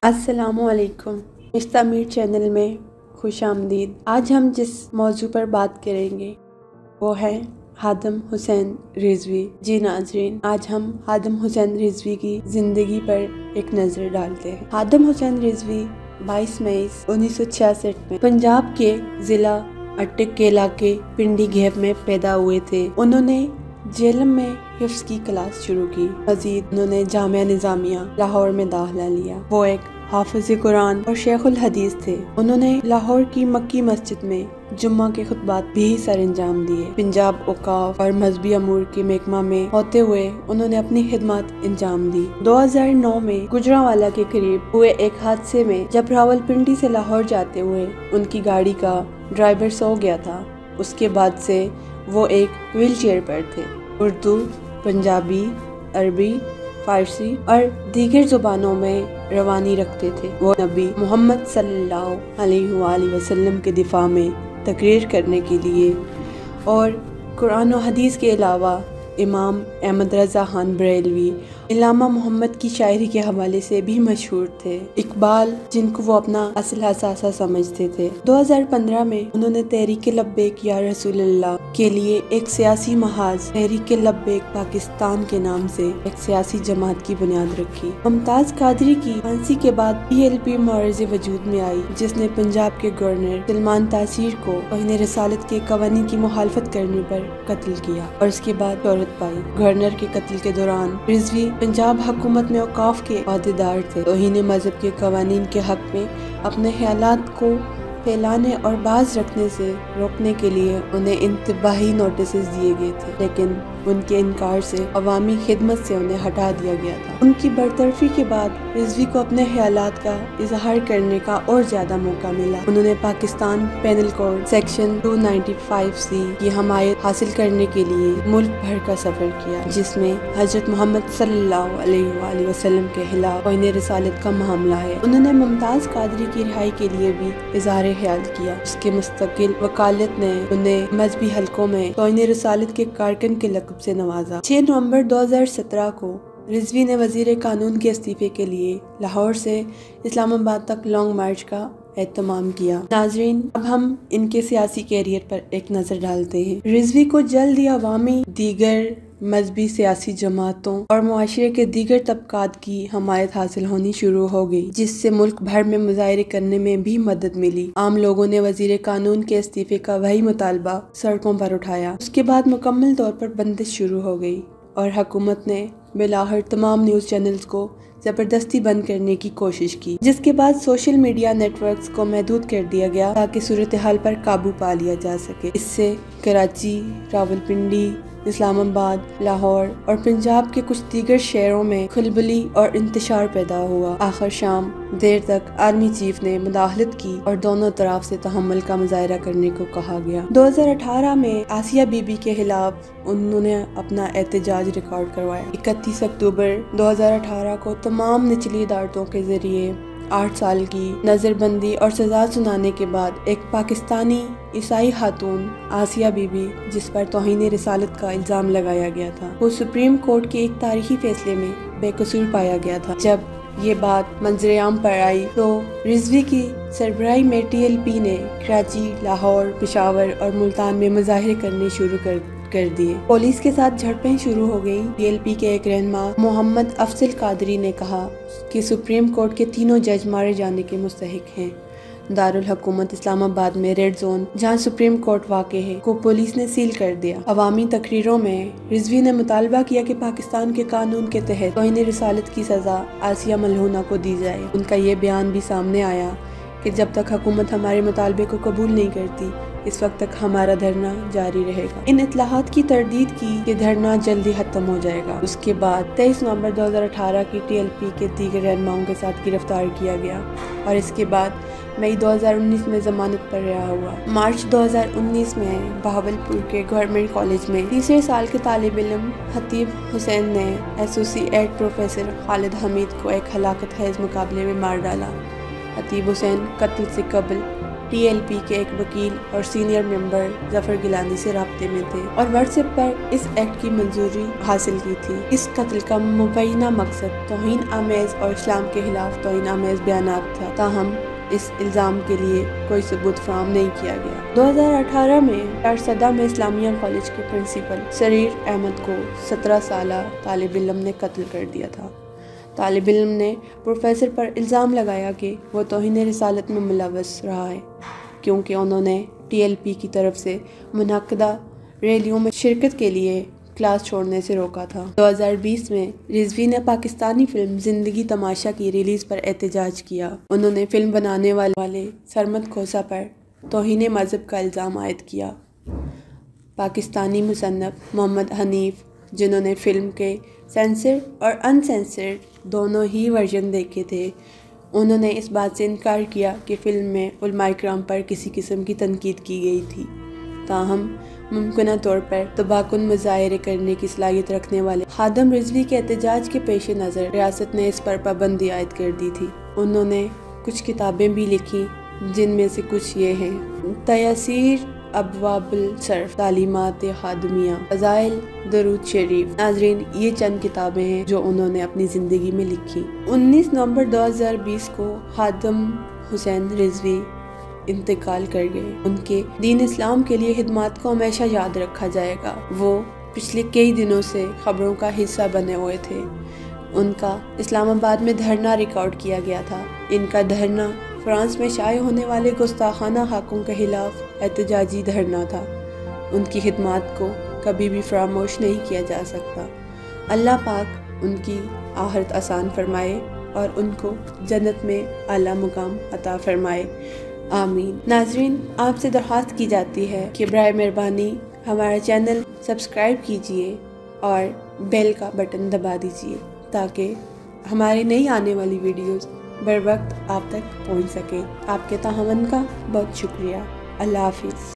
السلام علیکم، مستمیر چینل میں خوش آمدید۔ آج ہم جس موضوع پر بات کریں گے وہ ہے خادم حسین رضوی۔ جی ناظرین، آج ہم خادم حسین رضوی کی زندگی پر ایک نظر ڈالتے ہیں۔ خادم حسین رضوی 22 مئی 1966 میں پنجاب کے ضلع اٹک کے علاقے پنڈی گھیب میں پیدا ہوئے تھے۔ انہوں نے جیلم میں حفظ کی کلاس شروع کی۔ مزید انہوں نے جامعہ نظامیہ لاہور میں داخلہ لیا۔ وہ ایک حافظ قرآن اور شیخ الحدیث تھے۔ انہوں نے لاہور کی مکی مسجد میں جمعہ کے خطبات بھی سر انجام دیے۔ پنجاب اوقاف اور مذہبی امور کے محکمہ میں ہوتے ہوئے انہوں نے اپنی خدمات انجام دی۔ 2009 میں گجرانوالہ کے قریب ہوئے ایک حادثے میں جب راولپنڈی سے لاہور جاتے ہوئے ان کی گاڑی کا ڈرائیور سو گیا تھا، اس کے بعد سے وہ ایک ویل چیئر پر تھے۔ اردو، پنجابی، عربی، فارسی اور دیگر زبانوں میں روانی رکھتے تھے۔ وہ نبی محمد صلی اللہ علیہ وآلہ وسلم کے دفاع میں تقریر کرنے کے لیے اور قرآن و حدیث کے علاوہ امام احمد رضا خان بریلوی، علامہ محمد کی شاعری کے حوالے سے بھی مشہور تھے۔ اقبال، جن کو وہ اپنا اصل اثاثہ سمجھتے تھے۔ 2015 میں انہوں نے تحریک لبیک یا رسول اللہ کے لیے ایک سیاسی محاذ تحریک لبیک پاکستان کے نام سے ایک سیاسی جماعت کی بنیاد رکھی۔ ممتاز قادری کی پھانسی کے بعد PLP معرض وجود میں آئی، جس نے پنجاب کے گورنر سلمان تاثیر کو توہین رسالت کے قوانین کی مخالفت کرنے پر قتل کیا اور اس کے بعد شہرت پائی۔ گورنر کے قتل کے دوران رضوی پنجاب حکومت میں اوقاف کے عہدیدار تھے۔ توہین مذہب کے قوانین کے حق میں اپنے خیالات کو پھیلانے اور باز رکھنے سے روکنے کے لیے انہیں انتباہی نوٹسز دیے گئے تھے، لیکن ان کے انکار سے عوامی خدمت سے انہیں ہٹا دیا گیا تھا۔ ان کی برطرفی کے بعد رضوی کو اپنے خیالات کا اظہار کرنے کا اور زیادہ موقع ملا۔ انہوں نے Pakistan penal code section 295C کی حمایت حاصل کرنے کے لیے ملک بھر کا سفر کیا، جس میں حضرت محمد صلی اللہ علیہ وآلہ وسلم کے خلاف توہین رسالت کا معاملہ ہے۔ انہوں نے ممتاز قادری کی رہائی کے لیے بھی اظہار خیال کیا۔ اس کے مستقل وکالت نے انہیں مذہبی حلقوں میں توہین رسالت کے کارکن کے لقب سے نوازا۔ 6 نومبر 2017 کو رضوی نے وزیر قانون کے استعفے کے لیے لاہور سے اسلام آباد تک لانگ مارچ کا اہتمام کیا۔ ناظرین، اب ہم ان کے سیاسی کیریئر پر ایک نظر ڈالتے ہیں۔ رضوی کو جلد ہی عوامی، دیگر مذہبی سیاسی جماعتوں اور معاشرے کے دیگر طبقات کی حمایت حاصل ہونی شروع ہو گئی، جس سے ملک بھر میں مظاہرے کرنے میں بھی مدد ملی۔ عام لوگوں نے وزیر قانون کے استعفے کا وہی مطالبہ سڑکوں پر اٹھایا۔ اس کے بعد مکمل طور پر بندش شروع ہو گئی اور حکومت نے بالآخر تمام نیوز چینلز کو زبردستی بند کرنے کی کوشش کی، جس کے بعد سوشل میڈیا نیٹ ورکس کو محدود کر دیا گیا تاکہ صورتحال پر قابو پا لیا جا سکے۔ اس سے کراچی، راولپنڈی، اسلام آباد، لاہور اور پنجاب کے کچھ دیگر شہروں میں کھلبلی اور انتشار پیدا ہوا۔ آخر شام دیر تک آرمی چیف نے مداخلت کی اور دونوں طرف سے تحمل کا مظاہرہ کرنے کو کہا گیا۔ 2018 میں آسیہ بی بی کے خلاف انہوں نے اپنا احتجاج ریکارڈ کروایا۔ 31 اکتوبر 2018 کو تمام نچلی عدالتوں کے ذریعے 8 سال کی نظر بندی اور سزا سنانے کے بعد ایک پاکستانی عیسائی خاتون آسیہ بی بی، جس پر توہین رسالت کا الزام لگایا گیا تھا، وہ سپریم کورٹ کے ایک تاریخی فیصلے میں بے قصور پایا گیا تھا۔ جب یہ بات منظر عام پر آئی تو رضوی کی سربراہی میں TLP نے کراچی، لاہور، پشاور اور ملتان میں مظاہرے کرنے شروع کر دیے۔ پولیس کے ساتھ جھڑپیں شروع ہو گئیں۔ TLP کے ایک رہنما محمد افضل قادری نے کہا کہ سپریم کورٹ کے تینوں جج مارے جانے کے مستحق ہیں۔ دارالحکومت اسلام آباد میں ریڈ زون، جہاں سپریم کورٹ واقع ہے، کو پولیس نے سیل کر دیا۔ عوامی تقریروں میں رضوی نے مطالبہ کیا کہ پاکستان کے قانون کے تحت توہین رسالت کی سزا آسیہ ملعونہ کو دی جائے۔ ان کا یہ بیان بھی سامنے آیا کہ جب تک حکومت ہمارے مطالبے کو قبول نہیں کرتی، اس وقت تک ہمارا دھرنا جاری رہے گا۔ ان اطلاعات کی تردید کی کہ دھرنا جلدی ختم ہو جائے گا۔ اس کے بعد 23 نومبر 2018 کی TLP کے دیگر رہنماؤں کے ساتھ گرفتار کیا گیا اور اس کے بعد مئی 2019 میں ضمانت پر رہا ہوا۔ مارچ 2019 میں بہاولپور کے گورنمنٹ کالج میں تیسرے سال کے طالب علم خطیب حسین نے ایسوسی ایٹ پروفیسر خالد حمید کو ایک ہلاکت خیز مقابلے میں مار ڈالا۔ خطیب حسین قتل سے قبل TLP کے ایک وکیل اور سینئر ممبر ظفر گیلانی سے رابطے میں تھے اور واٹس ایپ پر اس ایکٹ کی منظوری حاصل کی تھی۔ اس قتل کا مبینہ مقصد توہین آمیز اور اسلام کے خلاف توہین آمیز بیانات تھا، تاہم اس الزام کے لیے کوئی ثبوت فراہم نہیں کیا گیا۔ 2018 میں ارسدہ میں اسلامیہ کالج کے پرنسپل سریر احمد کو 17 سالہ طالب علم نے قتل کر دیا تھا۔ طالب علم نے پروفیسر پر الزام لگایا کہ وہ توہین رسالت میں ملوث رہا ہے کیونکہ انہوں نے TLP کی طرف سے منعقدہ ریلیوں میں شرکت کے لیے کلاس چھوڑنے سے روکا تھا۔ 2020 میں رضوی نے پاکستانی فلم زندگی تماشا کی ریلیز پر احتجاج کیا۔ انہوں نے فلم بنانے والے سرمد کھوسہ پر توہین مذہب کا الزام عائد کیا۔ پاکستانی مصنف محمد حنیف، جنہوں نے فلم کے سینسر اور ان سینسرڈ دونوں ہی ورژن دیکھے تھے، انہوں نے اس بات سے انکار کیا کہ فلم میں علماء کرام پر کسی قسم کی تنقید کی گئی تھی، تاہم ممکنہ طور پر تباہ کن مظاہرے کرنے کی صلاحیت رکھنے والے خادم رضوی کے احتجاج کے پیش نظر ریاست نے اس پر پابندی عائد کر دی تھی۔ انہوں نے کچھ کتابیں بھی لکھی، جن میں سے کچھ یہ ہیں: تیسیر ابواب الصرف، تعلیمات خادمیہ، فضائل درود شریف۔ ناظرین، یہ چند کتابیں ہیں جو انہوں نے اپنی زندگی میں لکھی۔ 19 نومبر 2020 کو خادم حسین رضوی انتقال کر گئے۔ ان کے دین اسلام کے لیے خدمات کو ہمیشہ یاد رکھا جائے گا۔ وہ پچھلے کئی دنوں سے خبروں کا حصہ بنے ہوئے تھے۔ ان کا اسلام آباد میں دھرنا ریکارڈ کیا گیا تھا۔ ان کا دھرنا فرانس میں شائع ہونے والے گستاخانہ حقوں کے خلاف احتجاجی دھرنا تھا۔ ان کی خدمات کو کبھی بھی فراموش نہیں کیا جا سکتا۔ اللہ پاک ان کی آخرت آسان فرمائے اور ان کو جنت میں اعلیٰ مقام عطا فرمائے، آمین۔ ناظرین، آپ سے درخواست کی جاتی ہے کہ برائے مہربانی ہمارا چینل سبسکرائب کیجئے اور بیل کا بٹن دبا دیجئے تاکہ ہماری نئی آنے والی ویڈیوز بر وقت آپ تک پہنچ سکیں۔ آپ کے تعاون کا بہت شکریہ۔ اللہ حافظ۔